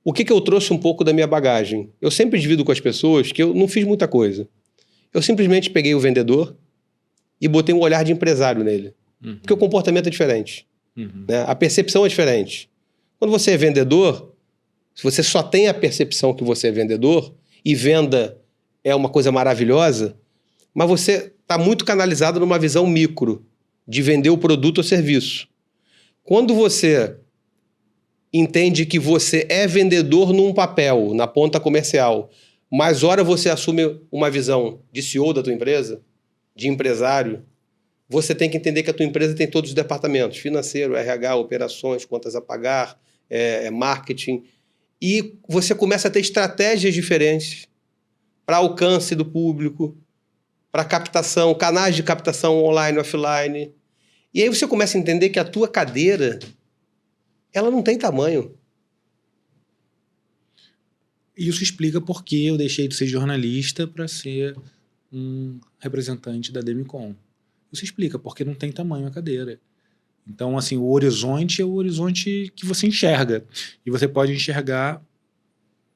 [SPEAKER 1] o que eu trouxe um pouco da minha bagagem. Eu sempre divido com as pessoas que eu não fiz muita coisa. Eu simplesmente peguei o vendedor e botei um olhar de empresário nele. Porque o comportamento é diferente. Né? A percepção é diferente. Quando você é vendedor, se você só tem a percepção que você é vendedor, e venda é uma coisa maravilhosa, mas você está muito canalizado numa visão micro, de vender o produto ou serviço. Quando você entende que você é vendedor num papel, na ponta comercial, mas hora você assume uma visão de CEO da tua empresa, de empresário, você tem que entender que a tua empresa tem todos os departamentos, financeiro, RH, operações, contas a pagar, marketing, e você começa a ter estratégias diferentes para alcance do público, para captação, canais de captação online e offline. E aí você começa a entender que a tua cadeira, ela não tem tamanho.
[SPEAKER 2] Isso explica por que eu deixei de ser jornalista para ser um representante da Demicon. Isso explica porque não tem tamanho a cadeira. Então, assim, o horizonte é o horizonte que você enxerga. E você pode enxergar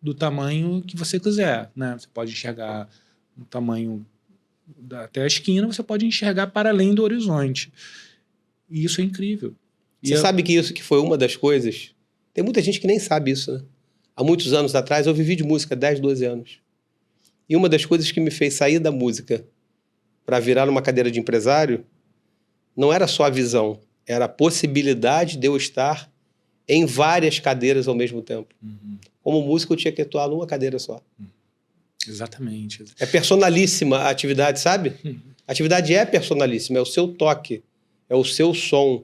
[SPEAKER 2] do tamanho que você quiser, né? Você pode enxergar o tamanho até a esquina, você pode enxergar para além do horizonte. E isso é incrível.
[SPEAKER 1] Você sabe que isso que foi uma das coisas... Tem muita gente que nem sabe isso, né? Há muitos anos atrás, eu vivi de música, 10, 12 anos. E uma das coisas que me fez sair da música para virar uma cadeira de empresário não era só a visão, era a possibilidade de eu estar em várias cadeiras ao mesmo tempo.
[SPEAKER 2] Uhum.
[SPEAKER 1] Como músico, eu tinha que atuar numa cadeira só.
[SPEAKER 2] Exatamente.
[SPEAKER 1] É personalíssima a atividade, sabe? A atividade é personalíssima, é o seu toque, é o seu som,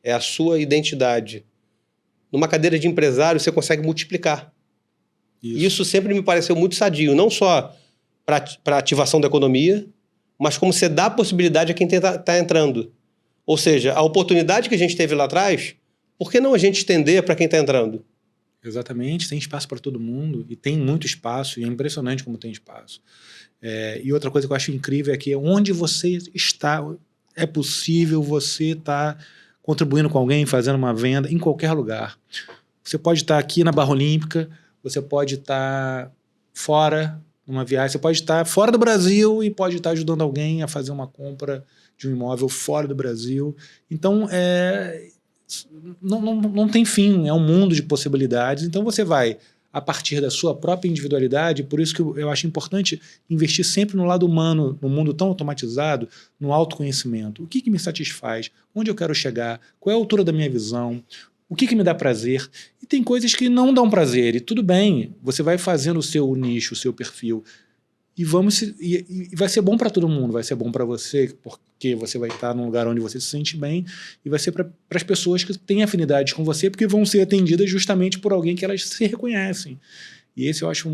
[SPEAKER 1] é a sua identidade. Numa cadeira de empresário, você consegue multiplicar. Isso sempre me pareceu muito sadio, não só para ativação da economia, mas como você dá a possibilidade a quem está entrando. Ou seja, a oportunidade que a gente teve lá atrás, por que não a gente estender para quem está entrando?
[SPEAKER 2] Exatamente, tem espaço para todo mundo, e tem muito espaço, e é impressionante como tem espaço. E outra coisa que eu acho incrível é que onde você está, é possível você estar contribuindo com alguém, fazendo uma venda, em qualquer lugar. Você pode estar aqui na Barra Olímpica, você pode estar fora, numa viagem, você pode estar fora do Brasil e pode estar ajudando alguém a fazer uma compra de um imóvel fora do Brasil. Então, não tem fim, é um mundo de possibilidades. Então você vai, a partir da sua própria individualidade, por isso que eu acho importante investir sempre no lado humano, no mundo tão automatizado, no autoconhecimento. O que me satisfaz? Onde eu quero chegar? Qual é a altura da minha visão? O que me dá prazer? E tem coisas que não dão prazer, e tudo bem, você vai fazendo o seu nicho, o seu perfil, e vai ser bom para todo mundo, vai ser bom para você, porque você vai estar num lugar onde você se sente bem, e vai ser para as pessoas que têm afinidade com você, porque vão ser atendidas justamente por alguém que elas se reconhecem. E esse eu acho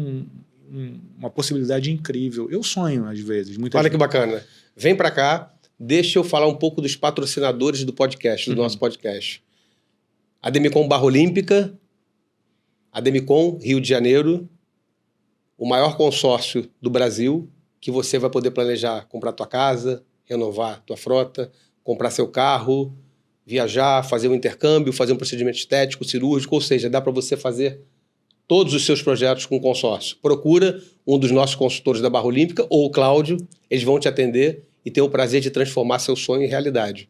[SPEAKER 2] uma possibilidade incrível. Eu sonho, às vezes.
[SPEAKER 1] Olha que bacana. Vem para cá, deixa eu falar um pouco dos patrocinadores do podcast, do nosso podcast. A Demicon Barra Olímpica, a Demicon Rio de Janeiro, o maior consórcio do Brasil, que você vai poder planejar comprar tua casa, renovar tua frota, comprar seu carro, viajar, fazer um intercâmbio, fazer um procedimento estético, cirúrgico, ou seja, dá para você fazer todos os seus projetos com consórcio. Procura um dos nossos consultores da Barra Olímpica ou o Cláudio, eles vão te atender e ter o prazer de transformar seu sonho em realidade.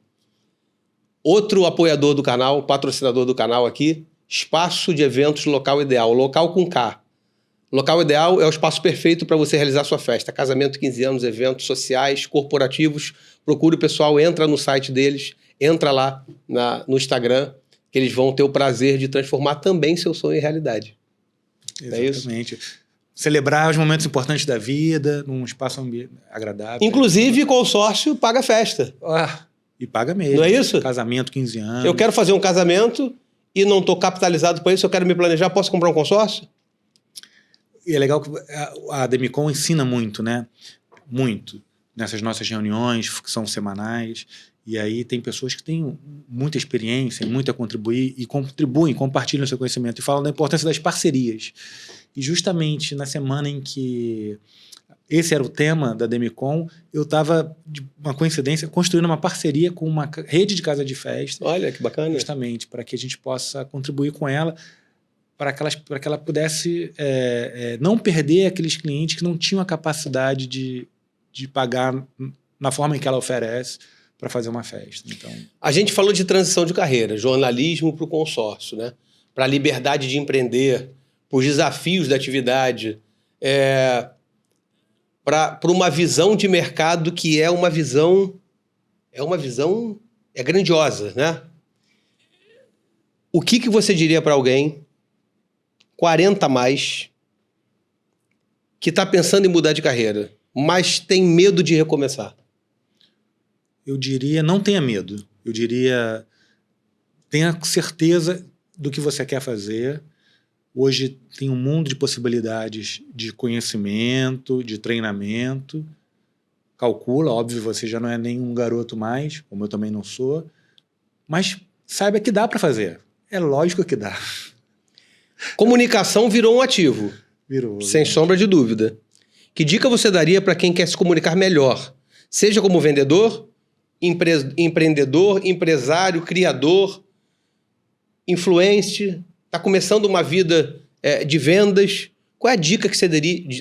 [SPEAKER 1] Outro apoiador do canal, patrocinador do canal aqui, Espaço de Eventos Local Ideal, local com K. Local Ideal é o espaço perfeito para você realizar sua festa. Casamento, 15 anos, eventos sociais, corporativos. Procure o pessoal, entra no site deles, entra lá no Instagram, que eles vão ter o prazer de transformar também seu sonho em realidade.
[SPEAKER 2] Exatamente. É isso? Celebrar os momentos importantes da vida, num espaço agradável.
[SPEAKER 1] Inclusive, consórcio paga festa.
[SPEAKER 2] E paga mesmo.
[SPEAKER 1] Não é isso?
[SPEAKER 2] Casamento, 15 anos.
[SPEAKER 1] Eu quero fazer um casamento e não estou capitalizado para isso, eu quero me planejar, posso comprar um consórcio?
[SPEAKER 2] E é legal que a Demicon ensina muito, né? Muito. Nessas nossas reuniões, que são semanais. E aí tem pessoas que têm muita experiência, muito a contribuir, e contribuem, compartilham o seu conhecimento, e falam da importância das parcerias. E justamente na semana em que esse era o tema da Demicon, eu estava, de uma coincidência, construindo uma parceria com uma rede de casa de festa.
[SPEAKER 1] Olha, que bacana.
[SPEAKER 2] Justamente, para que a gente possa contribuir com ela, para que ela pudesse não perder aqueles clientes que não tinham a capacidade de pagar na forma em que ela oferece para fazer uma festa. Então,
[SPEAKER 1] a gente falou de transição de carreira, jornalismo para o consórcio, né? Para a liberdade de empreender, para os desafios da atividade, para uma visão de mercado que é uma visão grandiosa, né? O que você diria para alguém, 40 a mais, que está pensando em mudar de carreira, mas tem medo de recomeçar?
[SPEAKER 2] Eu diria, não tenha medo. Eu diria, tenha certeza do que você quer fazer. Hoje tem um mundo de possibilidades de conhecimento, de treinamento. Calcula, óbvio, você já não é nenhum garoto mais, como eu também não sou, mas saiba que dá para fazer. É lógico que dá.
[SPEAKER 1] Comunicação virou um ativo.
[SPEAKER 2] Virou.
[SPEAKER 1] Sem sombra de dúvida. Que dica você daria para quem quer se comunicar melhor? Seja como vendedor, empreendedor, empresário, criador, influencer, está começando uma vida de vendas. Qual é a dica que você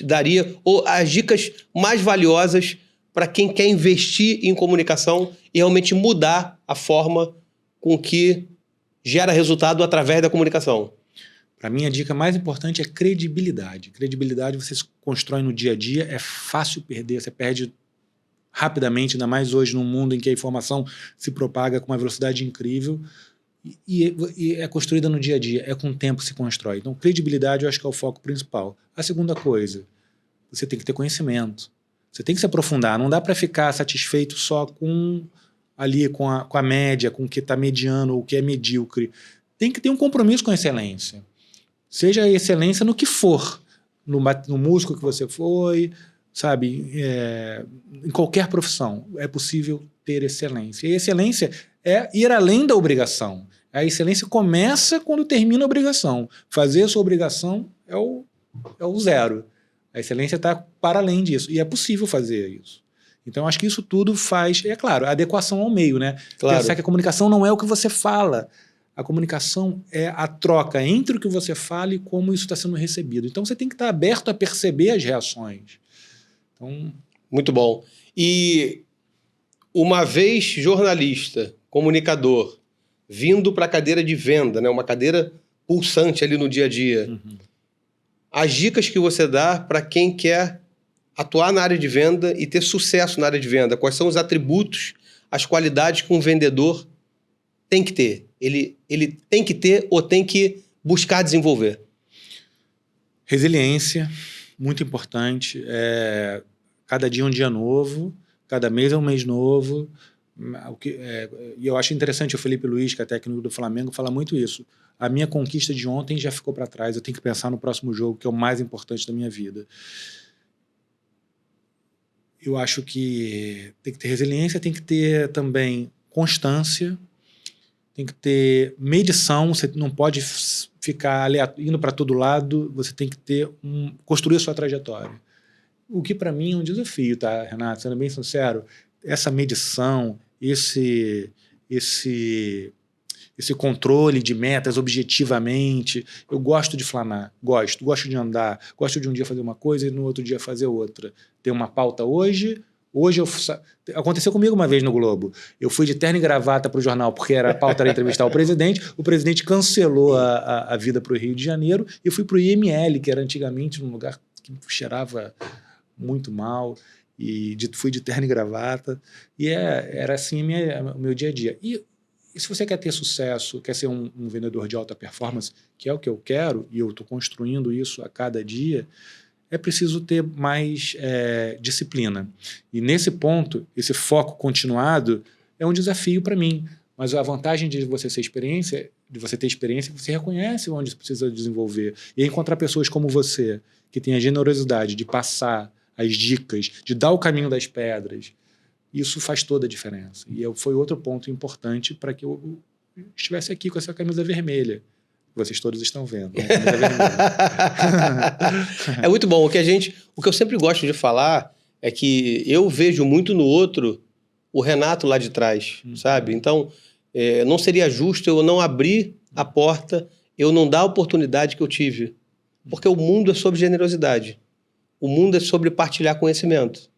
[SPEAKER 1] daria ou as dicas mais valiosas para quem quer investir em comunicação e realmente mudar a forma com que gera resultado através da comunicação?
[SPEAKER 2] Para mim, a dica mais importante é credibilidade. Credibilidade você se constrói no dia a dia, é fácil perder, você perde rapidamente, ainda mais hoje num mundo em que a informação se propaga com uma velocidade incrível e é construída no dia a dia, é com o tempo que se constrói. Então, credibilidade eu acho que é o foco principal. A segunda coisa, você tem que ter conhecimento. Você tem que se aprofundar, não dá para ficar satisfeito só com a média, com o que está mediano ou o que é medíocre. Tem que ter um compromisso com a excelência. Seja a excelência no que for, no músico que você foi, sabe, em qualquer profissão, é possível ter excelência. E a excelência é ir além da obrigação. A excelência começa quando termina a obrigação. Fazer a sua obrigação é o zero. A excelência está para além disso. E é possível fazer isso. Então, acho que isso tudo faz... É claro, a adequação ao meio, né?
[SPEAKER 1] Claro.
[SPEAKER 2] Pensar que a comunicação não é o que você fala. A comunicação é a troca entre o que você fala e como isso está sendo recebido. Então, você tem que estar aberto a perceber as reações. Então...
[SPEAKER 1] Muito bom. E uma vez jornalista, comunicador, vindo para a cadeira de venda, né? Uma cadeira pulsante ali no dia a dia, as dicas que você dá para quem quer atuar na área de venda e ter sucesso na área de venda, quais são os atributos, as qualidades que um vendedor tem que ter? Ele tem que ter ou tem que buscar desenvolver?
[SPEAKER 2] Resiliência, muito importante. Cada dia é um dia novo, cada mês é um mês novo. E eu acho interessante o Felipe Luiz, que é técnico do Flamengo, fala muito isso. A minha conquista de ontem já ficou para trás, eu tenho que pensar no próximo jogo, que é o mais importante da minha vida. Eu acho que tem que ter resiliência, tem que ter também constância, tem que ter medição, você não pode ficar indo para todo lado, você tem que construir a sua trajetória. O que para mim é um desafio, tá, Renato? Sendo bem sincero, essa medição, esse controle de metas objetivamente, eu gosto de flanar, gosto de andar, gosto de um dia fazer uma coisa e no outro dia fazer outra. Ter uma pauta hoje aconteceu comigo uma vez no Globo. Eu fui de terno e gravata para o jornal porque a pauta era entrevistar o presidente cancelou a vida para o Rio de Janeiro e eu fui para o IML, que era antigamente um lugar que cheirava muito mal, e fui de terno e gravata, e era assim o meu dia a dia. E se você quer ter sucesso, quer ser um vendedor de alta performance, que é o que eu quero, e eu estou construindo isso a cada dia, é preciso ter mais disciplina. E nesse ponto, esse foco continuado é um desafio para mim. Mas a vantagem de você ter experiência, você reconhece onde você precisa desenvolver. E encontrar pessoas como você, que tem a generosidade de passar as dicas, de dar o caminho das pedras, isso faz toda a diferença. E foi outro ponto importante para que eu estivesse aqui com essa camisa vermelha. Vocês todos estão vendo. Né?
[SPEAKER 1] É muito bom. O que eu sempre gosto de falar é que eu vejo muito no outro o Renato lá de trás, sabe? Então, não seria justo eu não abrir a porta, eu não dar a oportunidade que eu tive. Porque o mundo é sobre generosidade. O mundo é sobre partilhar conhecimento.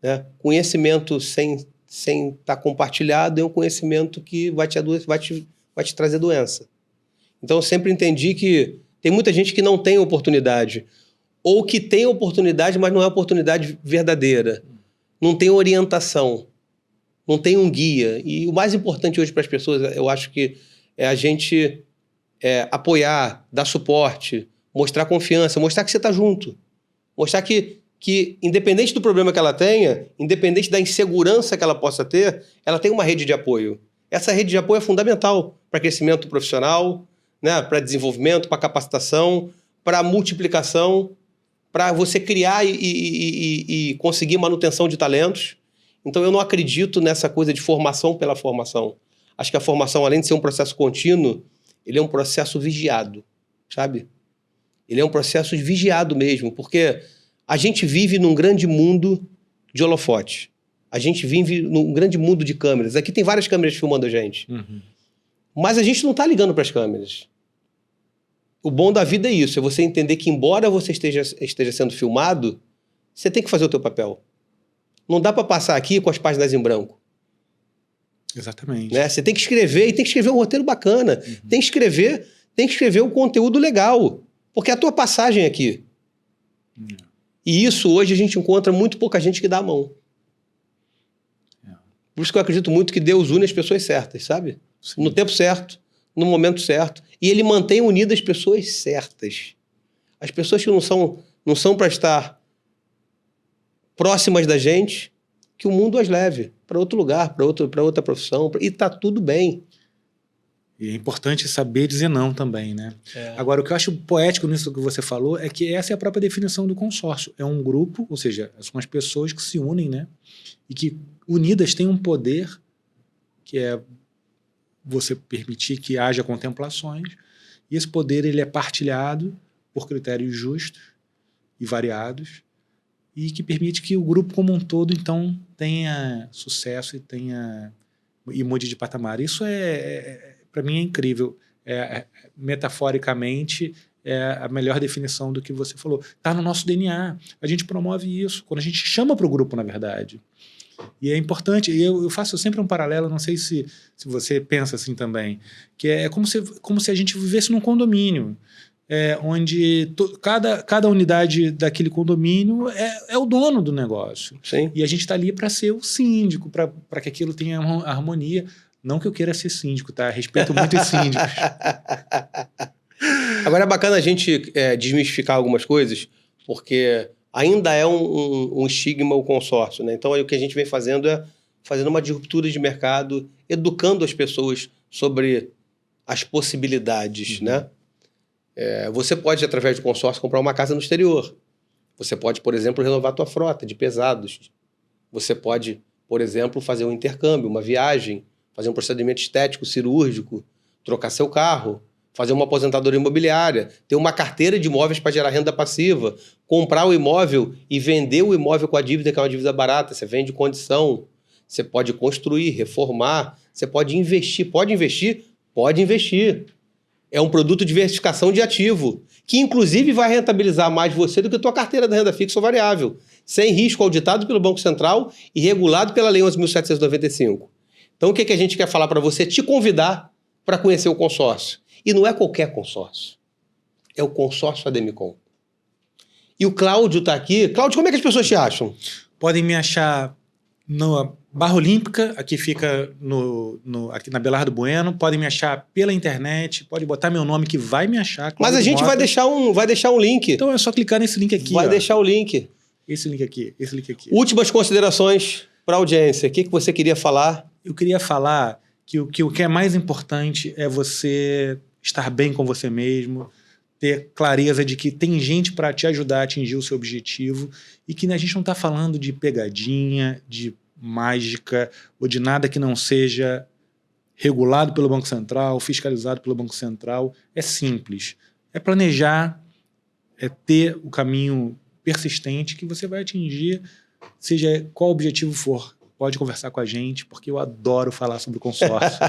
[SPEAKER 1] Né? Conhecimento sem estar compartilhado é um conhecimento que vai te trazer doença. Então, eu sempre entendi que tem muita gente que não tem oportunidade. Ou que tem oportunidade, mas não é oportunidade verdadeira. Não tem orientação. Não tem um guia. E o mais importante hoje para as pessoas, eu acho que é a gente apoiar, dar suporte, mostrar confiança, mostrar que você está junto. Mostrar que independente do problema que ela tenha, independente da insegurança que ela possa ter, ela tem uma rede de apoio. Essa rede de apoio é fundamental para crescimento profissional, né, para desenvolvimento, para capacitação, para multiplicação, para você criar e conseguir manutenção de talentos. Então eu não acredito nessa coisa de formação pela formação. Acho que a formação, além de ser um processo contínuo, ele é um processo vigiado, sabe? Ele é um processo vigiado mesmo, porque a gente vive num grande mundo de holofote. A gente vive num grande mundo de câmeras. Aqui tem várias câmeras filmando a gente.
[SPEAKER 2] Uhum.
[SPEAKER 1] Mas a gente não está ligando para as câmeras. O bom da vida é isso, é você entender que embora você esteja sendo filmado, você tem que fazer o teu papel. Não dá para passar aqui com as páginas em branco.
[SPEAKER 2] Exatamente.
[SPEAKER 1] Né? Você tem que escrever, e tem que escrever um roteiro bacana.
[SPEAKER 2] Uhum.
[SPEAKER 1] Tem que escrever um conteúdo legal. Porque é a tua passagem aqui.
[SPEAKER 2] Uhum.
[SPEAKER 1] E isso hoje a gente encontra muito pouca gente que dá a mão. Por isso que eu acredito muito que Deus une as pessoas certas, sabe?
[SPEAKER 2] Sim.
[SPEAKER 1] No tempo certo, no momento certo. E Ele mantém unidas as pessoas certas. As pessoas que não são para estar próximas da gente, que o mundo as leve para outro lugar, para outra profissão. E tá tudo bem.
[SPEAKER 2] E é importante saber dizer não também, né? Agora, o que eu acho poético nisso que você falou é que essa é a própria definição do consórcio. É um grupo, ou seja, são as pessoas que se unem, né? E que unidas têm um poder que é você permitir que haja contemplações, e esse poder ele é partilhado por critérios justos e variados, e que permite que o grupo como um todo, então, tenha sucesso e mude de patamar. Isso para mim é incrível. Metaforicamente, é a melhor definição do que você falou. Está no nosso DNA. A gente promove isso quando a gente chama para o grupo, na verdade. E é importante, e eu faço sempre um paralelo, não sei se você pensa assim também, que é como se a gente vivesse num condomínio, onde cada unidade daquele condomínio é o dono do negócio.
[SPEAKER 1] Sim.
[SPEAKER 2] E a gente está ali para ser o síndico, para que aquilo tenha harmonia. Não que eu queira ser síndico, tá? Respeito muito os síndicos.
[SPEAKER 1] Agora é bacana a gente desmistificar algumas coisas, porque ainda é um estigma o consórcio, né? Então, aí o que a gente vem fazendo é fazendo uma disruptura de mercado, educando as pessoas sobre as possibilidades, né? Você pode, através do consórcio, comprar uma casa no exterior. Você pode, por exemplo, renovar a tua frota de pesados. Você pode, por exemplo, fazer um intercâmbio, uma viagem, fazer um procedimento estético, cirúrgico, trocar seu carro, fazer uma aposentadoria imobiliária, ter uma carteira de imóveis para gerar renda passiva, comprar o imóvel e vender o imóvel com a dívida, que é uma dívida barata. Você vende condição, você pode construir, reformar, você pode investir. Pode investir? Pode investir. É um produto de diversificação de ativo, que inclusive vai rentabilizar mais você do que a tua carteira da renda fixa ou variável, sem risco, auditado pelo Banco Central e regulado pela Lei 11.795. Então o que a gente quer falar para você? Te convidar para conhecer o consórcio. E não é qualquer consórcio. É o consórcio Ademicon. E o Cláudio está aqui. Cláudio, como é que as pessoas te acham?
[SPEAKER 2] Podem me achar na Barra Olímpica, aqui fica aqui na Belardo Bueno. Podem me achar pela internet. Pode botar meu nome que vai me achar. Cláudio
[SPEAKER 1] Mas a gente vai deixar um link.
[SPEAKER 2] Então é só clicar nesse link aqui.
[SPEAKER 1] Vai deixar o link.
[SPEAKER 2] Esse link aqui.
[SPEAKER 1] Últimas considerações para a audiência. O que você queria falar?
[SPEAKER 2] Eu queria falar que o que é mais importante é você estar bem com você mesmo, ter clareza de que tem gente para te ajudar a atingir o seu objetivo e que a gente não está falando de pegadinha, de mágica ou de nada que não seja regulado pelo Banco Central, fiscalizado pelo Banco Central. É simples. É planejar, é ter o caminho persistente que você vai atingir, seja qual objetivo for. Pode conversar com a gente, porque eu adoro falar sobre o consórcio.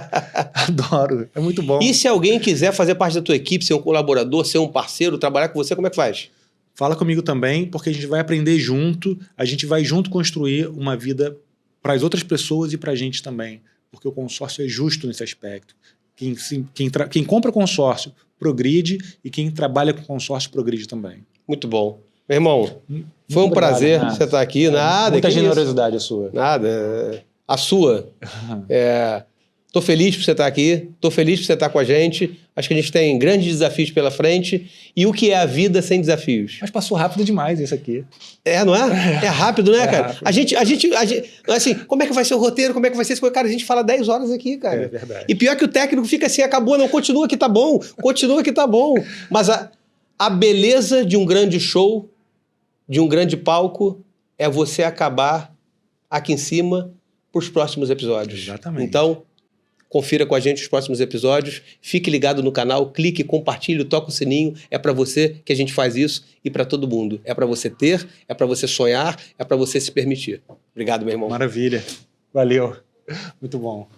[SPEAKER 2] Adoro, é muito bom.
[SPEAKER 1] E se alguém quiser fazer parte da tua equipe, ser um colaborador, ser um parceiro, trabalhar com você, como é que faz?
[SPEAKER 2] Fala comigo também, porque a gente vai aprender junto, a gente vai junto construir uma vida para as outras pessoas e para a gente também, porque o consórcio é justo nesse aspecto. Quem compra consórcio progride e quem trabalha com consórcio progride também.
[SPEAKER 1] Muito bom. Meu irmão, foi um prazer você estar aqui. Nada.
[SPEAKER 2] Muita generosidade a sua.
[SPEAKER 1] Nada. A sua. Tô feliz por você estar aqui, tô feliz por você estar com a gente. Acho que a gente tem grandes desafios pela frente. E o que é a vida sem desafios?
[SPEAKER 2] Mas passou rápido demais isso aqui.
[SPEAKER 1] Não é? É rápido, né, cara?
[SPEAKER 2] Rápido.
[SPEAKER 1] A gente, assim, como é que vai ser o roteiro? Como é que vai ser isso? Cara, a gente fala 10 horas aqui, cara.
[SPEAKER 2] É verdade.
[SPEAKER 1] E pior que o técnico fica assim, acabou, não, continua que tá bom, continua que tá bom. Mas a beleza de um grande show, de um grande palco, é você acabar aqui em cima pros próximos episódios.
[SPEAKER 2] Exatamente.
[SPEAKER 1] Então, confira com a gente os próximos episódios, fique ligado no canal, clique, compartilhe, toca o sininho, é para você que a gente faz isso e para todo mundo. É para você ter, é para você sonhar, é para você se permitir. Obrigado, meu irmão.
[SPEAKER 2] Maravilha. Valeu. Muito bom.